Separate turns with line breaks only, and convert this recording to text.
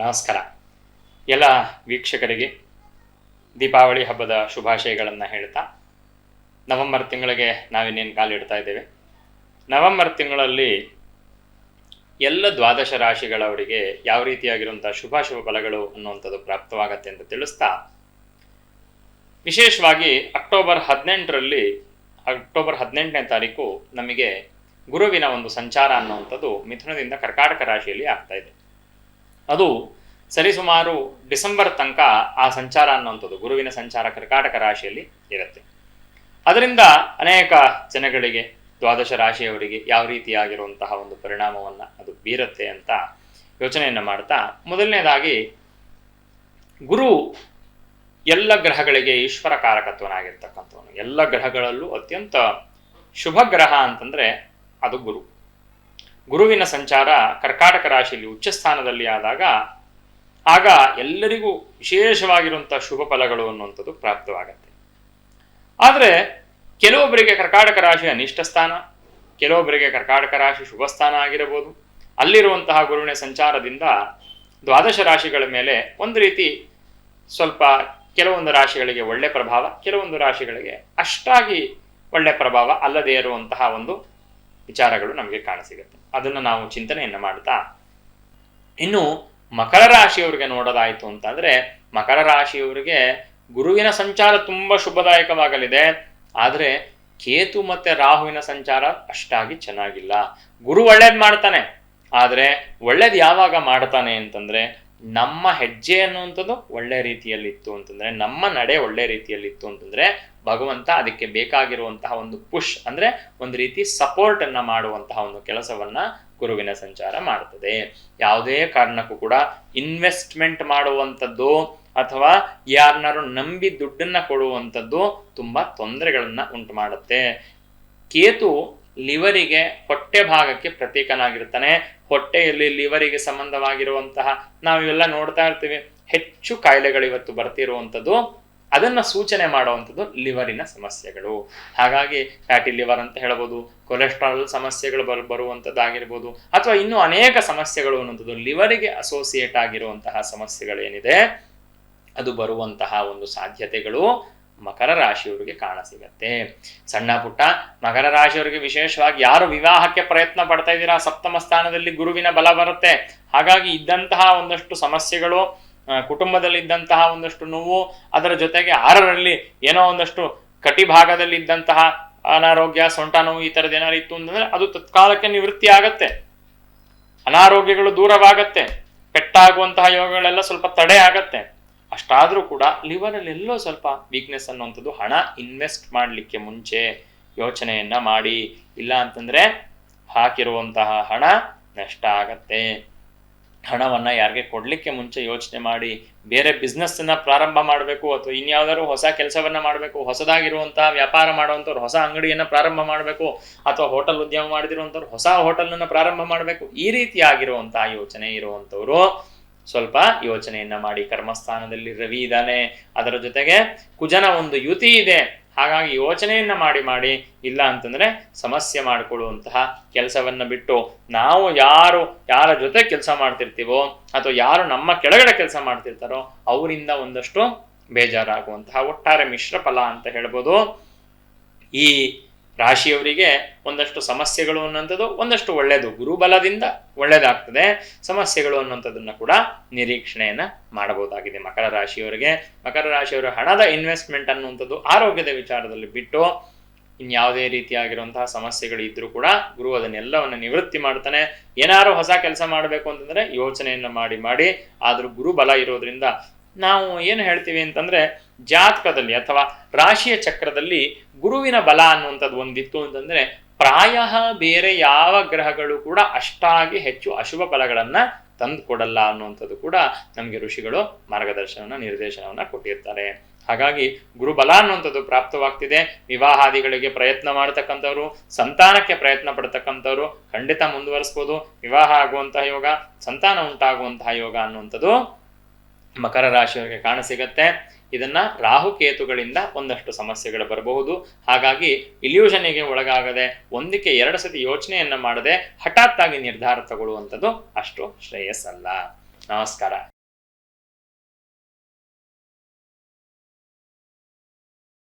ನಮಸ್ಕಾರ. ಎಲ್ಲ ವೀಕ್ಷಕರಿಗೆ ದೀಪಾವಳಿ ಹಬ್ಬದ ಶುಭಾಶಯಗಳನ್ನು ಹೇಳ್ತಾ ನವೆಂಬರ್ ತಿಂಗಳಿಗೆ ನಾವಿನ್ನೇನು ಕಾಲಿಡ್ತಾ ಇದ್ದೇವೆ. ನವೆಂಬರ್ ತಿಂಗಳಲ್ಲಿ ಎಲ್ಲ ದ್ವಾದಶ ರಾಶಿಗಳವರಿಗೆ ಯಾವ ರೀತಿಯಾಗಿರುವಂಥ ಶುಭಾಶುಭ ಫಲಗಳು ಅನ್ನುವಂಥದ್ದು ಪ್ರಾಪ್ತವಾಗತ್ತೆ ಅಂತ ತಿಳಿಸ್ತಾ, ವಿಶೇಷವಾಗಿ ಅಕ್ಟೋಬರ್ 18ನೇ ತಾರೀಕು ನಮಗೆ ಗುರುವಿನ ಒಂದು ಸಂಚಾರ ಅನ್ನುವಂಥದ್ದು ಮಿಥುನದಿಂದ ಕರ್ಕಾಟಕ ರಾಶಿಯಲ್ಲಿ ಆಗ್ತಾ ಇದೆ. ಅದು ಸರಿಸುಮಾರು ಡಿಸೆಂಬರ್ ತನಕ ಆ ಸಂಚಾರ ಅನ್ನುವಂಥದ್ದು ಗುರುವಿನ ಸಂಚಾರ ಕರ್ಕಾಟಕ ರಾಶಿಯಲ್ಲಿ ಇರುತ್ತೆ. ಅದರಿಂದ ಅನೇಕ ಜನಗಳಿಗೆ, ದ್ವಾದಶ ರಾಶಿಯವರಿಗೆ ಯಾವ ರೀತಿಯಾಗಿರುವಂತಹ ಒಂದು ಪರಿಣಾಮವನ್ನು ಅದು ಬೀರುತ್ತೆ ಅಂತ ಯೋಚನೆಯನ್ನು ಮಾಡ್ತಾ, ಮೊದಲನೇದಾಗಿ ಗುರು ಎಲ್ಲ ಗ್ರಹಗಳಿಗೆ ಈಶ್ವರ ಕಾರಕತ್ವನಾಗಿರ್ತಕ್ಕಂಥವನು. ಎಲ್ಲ ಗ್ರಹಗಳಲ್ಲೂ ಅತ್ಯಂತ ಶುಭ ಗ್ರಹ ಅಂತಂದರೆ ಅದು ಗುರು. ಗುರುವಿನ ಸಂಚಾರ ಕರ್ಕಾಟಕ ರಾಶಿಯಲ್ಲಿ ಉಚ್ಚ ಸ್ಥಾನದಲ್ಲಿ ಆಗ ಎಲ್ಲರಿಗೂ ವಿಶೇಷವಾಗಿರುವಂಥ ಶುಭ ಫಲಗಳು ಅನ್ನುವಂಥದ್ದು ಪ್ರಾಪ್ತವಾಗತ್ತೆ. ಆದರೆ ಕೆಲವೊಬ್ಬರಿಗೆ ಕರ್ಕಾಟಕ ರಾಶಿ ಅನಿಷ್ಟ ಸ್ಥಾನ, ಕೆಲವೊಬ್ಬರಿಗೆ ಕರ್ಕಾಟಕ ರಾಶಿ ಶುಭ ಸ್ಥಾನ ಆಗಿರಬಹುದು. ಅಲ್ಲಿರುವಂತಹ ಗುರುವಿನ ಸಂಚಾರದಿಂದ ದ್ವಾದಶ ರಾಶಿಗಳ ಮೇಲೆ ಒಂದು ರೀತಿ ಸ್ವಲ್ಪ ಕೆಲವೊಂದು ರಾಶಿಗಳಿಗೆ ಒಳ್ಳೆ ಪ್ರಭಾವ, ಕೆಲವೊಂದು ರಾಶಿಗಳಿಗೆ ಅಷ್ಟಾಗಿ ಒಳ್ಳೆ ಪ್ರಭಾವ ಅಲ್ಲದೇ ಇರುವಂತಹ ಒಂದು ವಿಚಾರಗಳು ನಮಗೆ ಕಾಣಸಿಗುತ್ತೆ. ಅದನ್ನು ನಾವು ಚಿಂತನೆಯನ್ನು ಮಾಡ್ತಾ, ಇನ್ನು ಮಕರ ರಾಶಿಯವರಿಗೆ ನೋಡೋದಾಯಿತು ಅಂತಂದರೆ, ಮಕರ ರಾಶಿಯವರಿಗೆ ಗುರುವಿನ ಸಂಚಾರ ತುಂಬ ಶುಭದಾಯಕವಾಗಲಿದೆ. ಆದರೆ ಕೇತು ಮತ್ತು ರಾಹುವಿನ ಸಂಚಾರ ಅಷ್ಟಾಗಿ ಚೆನ್ನಾಗಿಲ್ಲ. ಗುರು ಒಳ್ಳೇದು ಮಾಡ್ತಾನೆ, ಆದರೆ ಒಳ್ಳೇದು ಯಾವಾಗ ಮಾಡ್ತಾನೆ ಅಂತಂದರೆ, ನಮ್ಮ ಹೆಜ್ಜೆ ಅನ್ನುವಂಥದ್ದು ಒಳ್ಳೆ ರೀತಿಯಲ್ಲಿತ್ತು ಅಂತಂದರೆ, ನಮ್ಮ ನಡೆ ಒಳ್ಳೆ ರೀತಿಯಲ್ಲಿತ್ತು ಅಂತಂದರೆ, ಭಗವಂತ ಅದಕ್ಕೆ ಬೇಕಾಗಿರುವಂತಹ ಒಂದು ಪುಷ್ ಅಂದರೆ ಒಂದು ರೀತಿ ಸಪೋರ್ಟನ್ನು ಮಾಡುವಂತಹ ಒಂದು ಕೆಲಸವನ್ನು ಗುರುವಿನ ಸಂಚಾರ ಮಾಡ್ತದೆ. ಯಾವುದೇ ಕಾರಣಕ್ಕೂ ಕೂಡ ಇನ್ವೆಸ್ಟ್ಮೆಂಟ್ ಮಾಡುವಂಥದ್ದು ಅಥವಾ ಯಾರನ್ನಾರು ನಂಬಿ ದುಡ್ಡನ್ನು ಕೊಡುವಂಥದ್ದು ತುಂಬ ತೊಂದರೆಗಳನ್ನು ಉಂಟು ಮಾಡುತ್ತೆ. ಕೇತು ಲಿವರಿಗೆ, ಹೊಟ್ಟೆ ಭಾಗಕ್ಕೆ ಪ್ರತೀಕನಾಗಿರ್ತಾನೆ. ಹೊಟ್ಟೆಯಲ್ಲಿ ಲಿವರಿಗೆ ಸಂಬಂಧವಾಗಿರುವಂತಹ ನಾವೆಲ್ಲ ನೋಡ್ತಾ ಇರ್ತೀವಿ, ಹೆಚ್ಚು ಕಾಯಿಲೆಗಳು ಇವತ್ತು ಬರ್ತಿರುವಂಥದ್ದು, ಅದನ್ನು ಸೂಚನೆ ಮಾಡುವಂಥದ್ದು ಲಿವರಿನ ಸಮಸ್ಯೆಗಳು. ಹಾಗಾಗಿ ಫ್ಯಾಟಿ ಲಿವರ್ ಅಂತ ಹೇಳ್ಬೋದು, ಕೊಲೆಸ್ಟ್ರಾಲ್ ಸಮಸ್ಯೆಗಳು ಬರುವಂಥದ್ದಾಗಿರ್ಬೋದು, ಅಥವಾ ಇನ್ನೂ ಅನೇಕ ಸಮಸ್ಯೆಗಳು ಅನ್ನುವಂಥದ್ದು ಲಿವರಿಗೆ ಅಸೋಸಿಯೇಟ್ ಆಗಿರುವಂತಹ ಸಮಸ್ಯೆಗಳೇನಿದೆ ಅದು ಬರುವಂತಹ ಒಂದು ಸಾಧ್ಯತೆಗಳು ಮಕರ ರಾಶಿಯವರಿಗೆ ಕಾಣಸಿಗತ್ತೆ. ಸಣ್ಣ ಪುಟ್ಟ ಮಕರ ರಾಶಿಯವರಿಗೆ ವಿಶೇಷವಾಗಿ ಯಾರು ವಿವಾಹಕ್ಕೆ ಪ್ರಯತ್ನ ಪಡ್ತಾ ಇದ್ದೀರಾ, ಸಪ್ತಮ ಸ್ಥಾನದಲ್ಲಿ ಗುರುವಿನ ಬಲ ಬರುತ್ತೆ. ಹಾಗಾಗಿ ಇದ್ದಂತಹ ಒಂದಷ್ಟು ಸಮಸ್ಯೆಗಳು, ಕುಟುಂಬದಲ್ಲಿ ಇದ್ದಂತಹ ಒಂದಷ್ಟು ನೋವು, ಅದರ ಜೊತೆಗೆ 6ರಲ್ಲಿ ಏನೋ ಒಂದಷ್ಟು ಕಟಿಭಾಗದಲ್ಲಿ ಇದ್ದಂತಹ ಅನಾರೋಗ್ಯ, ಸೊಂಟ ನೋವು, ಈ ಥರದ್ದು ಏನಾರು ಇತ್ತು ಅಂತಂದ್ರೆ ಅದು ತತ್ಕಾಲಕ್ಕೆ ನಿವೃತ್ತಿ ಆಗತ್ತೆ. ಅನಾರೋಗ್ಯಗಳು ದೂರವಾಗತ್ತೆ. ಪೆಟ್ಟಾಗುವಂತಹ ಯೋಗಗಳೆಲ್ಲ ಸ್ವಲ್ಪ ತಡೆ ಆಗತ್ತೆ. ಅಷ್ಟಾದರೂ ಕೂಡ ಲಿವರಲ್ಲಿ ಎಲ್ಲೋ ಸ್ವಲ್ಪ ವೀಕ್ನೆಸ್ ಅನ್ನುವಂಥದ್ದು, ಹಣ ಇನ್ವೆಸ್ಟ್ ಮಾಡಲಿಕ್ಕೆ ಮುಂಚೆ ಯೋಚನೆಯನ್ನ ಮಾಡಿ. ಇಲ್ಲ ಅಂತಂದ್ರೆ ಹಾಕಿರುವಂತಹ ಹಣ ನಷ್ಟ ಆಗತ್ತೆ. ಹಣವನ್ನು ಯಾರಿಗೆ ಕೊಡಲಿಕ್ಕೆ ಮುಂಚೆ ಯೋಚನೆ ಮಾಡಿ. ಬೇರೆ ಬಿಸ್ನೆಸ್ಸನ್ನ ಪ್ರಾರಂಭ ಮಾಡಬೇಕು ಅಥವಾ ಇನ್ಯಾವುದಾದ್ರು ಹೊಸ ಕೆಲಸವನ್ನ ಮಾಡಬೇಕು, ಹೊಸದಾಗಿರುವಂತಹ ವ್ಯಾಪಾರ ಮಾಡುವಂಥವ್ರು ಹೊಸ ಅಂಗಡಿಯನ್ನು ಪ್ರಾರಂಭ ಮಾಡಬೇಕು, ಅಥವಾ ಹೋಟೆಲ್ ಉದ್ಯಮ ಮಾಡಿದಿರುವಂಥವ್ರು ಹೊಸ ಹೋಟೆಲನ್ನು ಪ್ರಾರಂಭ ಮಾಡಬೇಕು. ಈ ರೀತಿಯಾಗಿರುವಂತಹ ಯೋಚನೆ ಇರುವಂಥವ್ರು ಸ್ವಲ್ಪ ಯೋಚನೆಯನ್ನ ಮಾಡಿ. ಕರ್ಮಸ್ಥಾನದಲ್ಲಿ ರವಿ ಇದ್ದಾನೆ, ಅದರ ಜೊತೆಗೆ ಕುಜನ ಒಂದು ಯುತಿ ಇದೆ. ಹಾಗಾಗಿ ಯೋಚನೆಯನ್ನ ಮಾಡಿ ಇಲ್ಲ ಅಂತಂದ್ರೆ ಸಮಸ್ಯೆ ಮಾಡಿಕೊಳ್ಳುವಂತಹ ಕೆಲಸವನ್ನ ಬಿಟ್ಟು, ನಾವು ಯಾರ ಜೊತೆ ಕೆಲಸ ಮಾಡ್ತಿರ್ತೀವೋ ಅಥವಾ ಯಾರು ನಮ್ಮ ಕೆಳಗಡೆ ಕೆಲಸ ಮಾಡ್ತಿರ್ತಾರೋ ಅವರಿಂದ ಒಂದಷ್ಟು ಬೇಜಾರಾಗುವಂತಹ ಒಟ್ಟಾರೆ ಮಿಶ್ರ ಫಲ ಅಂತ ಹೇಳ್ಬೋದು. ಈ ರಾಶಿಯವರಿಗೆ ಒಂದಷ್ಟು ಸಮಸ್ಯೆಗಳು ಅನ್ನೋಂಥದ್ದು ಒಂದಷ್ಟು ಒಳ್ಳೆಯದು, ಗುರುಬಲದಿಂದ ಒಳ್ಳೆಯದಾಗ್ತದೆ. ಸಮಸ್ಯೆಗಳು ಅನ್ನೋಂಥದ್ದನ್ನು ಕೂಡ ನಿರೀಕ್ಷಣೆಯನ್ನ ಮಾಡಬಹುದಾಗಿದೆ ಮಕರ ರಾಶಿಯವರಿಗೆ. ಮಕರ ರಾಶಿಯವರ ಹಣದ ಇನ್ವೆಸ್ಟ್ಮೆಂಟ್ ಅನ್ನುವಂಥದ್ದು ಆರೋಗ್ಯದ ವಿಚಾರದಲ್ಲಿ ಬಿಟ್ಟು ಇನ್ಯಾವುದೇ ರೀತಿಯಾಗಿರುವಂತಹ ಸಮಸ್ಯೆಗಳು ಇದ್ರೂ ಕೂಡ ಗುರು ಅದನ್ನೆಲ್ಲವನ್ನು ನಿವೃತ್ತಿ ಮಾಡ್ತಾನೆ. ಏನಾರು ಹೊಸ ಕೆಲಸ ಮಾಡಬೇಕು ಅಂತಂದ್ರೆ ಯೋಚನೆಯನ್ನ ಮಾಡಿ ಆದ್ರೂ ಗುರು ಬಲ ಇರೋದ್ರಿಂದ ನಾವು ಏನು ಹೇಳ್ತೀವಿ ಅಂತಂದ್ರೆ, ಜಾತಕದಲ್ಲಿ ಅಥವಾ ರಾಶಿಯ ಚಕ್ರದಲ್ಲಿ ಗುರುವಿನ ಬಲ ಅನ್ನುವಂಥದ್ದು ಒಂದಿತ್ತು ಅಂತಂದ್ರೆ ಪ್ರಾಯ ಬೇರೆ ಯಾವ ಗ್ರಹಗಳು ಕೂಡ ಅಷ್ಟಾಗಿ ಹೆಚ್ಚು ಅಶುಭ ಫಲಗಳನ್ನ ತಂದು ಕೊಡಲ್ಲ ಅನ್ನುವಂಥದ್ದು ಕೂಡ ನಮಗೆ ಋಷಿಗಳು ಮಾರ್ಗದರ್ಶನ ನಿರ್ದೇಶನವನ್ನ ಕೊಟ್ಟಿರ್ತಾರೆ. ಹಾಗಾಗಿ ಗುರುಬಲ ಅನ್ನುವಂಥದ್ದು ಪ್ರಾಪ್ತವಾಗ್ತಿದೆ. ವಿವಾಹಾದಿಗಳಿಗೆ ಪ್ರಯತ್ನ ಮಾಡ್ತಕ್ಕಂಥವ್ರು, ಸಂತಾನಕ್ಕೆ ಪ್ರಯತ್ನ ಪಡ್ತಕ್ಕಂಥವ್ರು ಖಂಡಿತ ಮುಂದುವರಿಸ್ಬೋದು. ವಿವಾಹ ಆಗುವಂತಹ ಯೋಗ, ಸಂತಾನ ಉಂಟಾಗುವಂತಹ ಯೋಗ ಅನ್ನುವಂಥದ್ದು ಮಕರ ರಾಶಿಯವರಿಗೆ ಕಾಣಸಿಗತ್ತೆ. ಇದನ್ನು ರಾಹುಕೇತುಗಳಿಂದ ಒಂದಷ್ಟು ಸಮಸ್ಯೆಗಳು ಬರಬಹುದು. ಹಾಗಾಗಿ ಇಲ್ಯೂಷನಿಗೆ ಒಳಗಾಗದೆ ಒಂದಕ್ಕೆ 2 ಸತಿ ಯೋಚನೆಯನ್ನು ಮಾಡದೆ ಹಠಾತ್ತಾಗಿ ನಿರ್ಧಾರ ತಗೊಳ್ಳುವಂಥದ್ದು ಅಷ್ಟು ಶ್ರೇಯಸ್ಸಲ್ಲ. ನಮಸ್ಕಾರ.